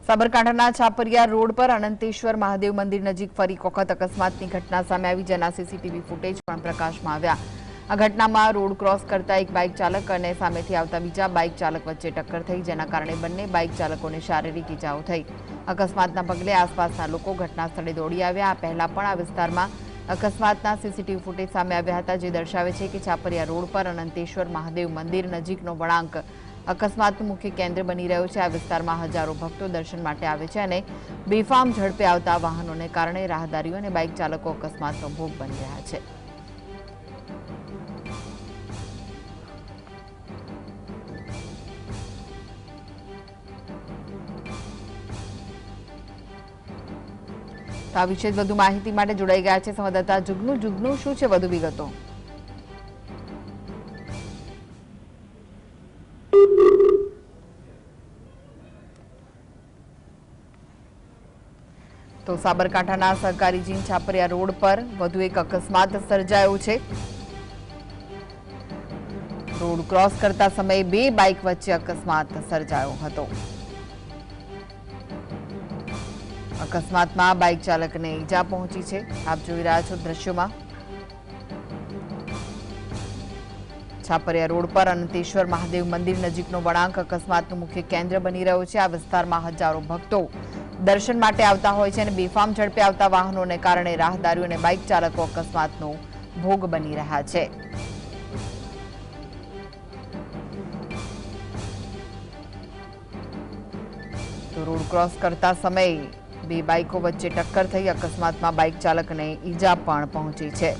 સાબરકાંઠાના છાપરિયા રોડ પર અનંતેશ્વર મહાદેવ મંદિર નજીક ફરી એક વખત અકસ્માતની ઘટના સામે આવી, જેના સીસીટીવી ફૂટેજ પણ પ્રકાશમાં આવ્યા। આ ઘટનામાં રોડ ક્રોસ કરતા એક બાઇક ચાલક અને સામેથી આવતા બીજા બાઇક ચાલક વચ્ચે ટક્કર થઈ, જેના કારણે બંને બાઇક ચાલકોને શારીરિક ઈજાઓ થઈ। અકસ્માતના પગલે આસપાસના લોકો ઘટના સ્થળે દોડી આવ્યા। આ પહેલા પણ આ વિસ્તારમાં અકસ્માતના સીસીટીવી ફૂટેજ સામે આવ્યા હતા, જે દર્શાવે છે કે છાપરિયા રોડ પર અનંતેશ્વર મહાદેવ મંદિર નજીકનો વળાંક અકસ્માતનું મુખ્ય કેન્દ્ર બની રહ્યો છે। આ વિસ્તારમાં હજારો ભક્તો દર્શન માટે આવે છે અને બેફામ ઝડપે આવતા વાહનોને કારણે રાહદારીઓ અને બાઇક ચાલકો અકસ્માતનો ભોગ બની રહ્યા છે। તો આ વિશે વધુ માહિતી માટે જોડાઈ ગયા છે સંવાદદાતા જુગનુ। શું છે વધુ વિગતો? તો સાબરકાંઠાના સહકારી જીન છાપરિયા રોડ પર વધુ એક અકસ્માત સર્જાયો છે। રોડ ક્રોસ કરતા સમયે બે બાઇક વચ્ચે અકસ્માત સર્જાયો હતો। અકસ્માતમાં બાઇક ચાલકને ઈજા પહોંચી છે। આપ જોઈ રહ્યા છો દ્રશ્યોમાં। છાપરિયા રોડ પર અનંતેશ્વર મહાદેવ મંદિર નજીકનો વળાંક અકસ્માતનું મુખ્ય કેન્દ્ર બની રહ્યો છે। આ વિસ્તારમાં હજારો ભક્તો દર્શન માટે આવતા હોય છે અને બેફામ ઝડપે આવતા વાહનોને કારણે રાહદારીઓ અને બાઇક ચાલકો અકસ્માતનો ભોગ બની રહ્યા છે। તો રોડ ક્રોસ કરતા સમયે બે બાઇકો વચ્ચે ટક્કર થઈ, અકસ્માતમાં બાઇક ચાલકને ઈજા પણ પહોંચી છે।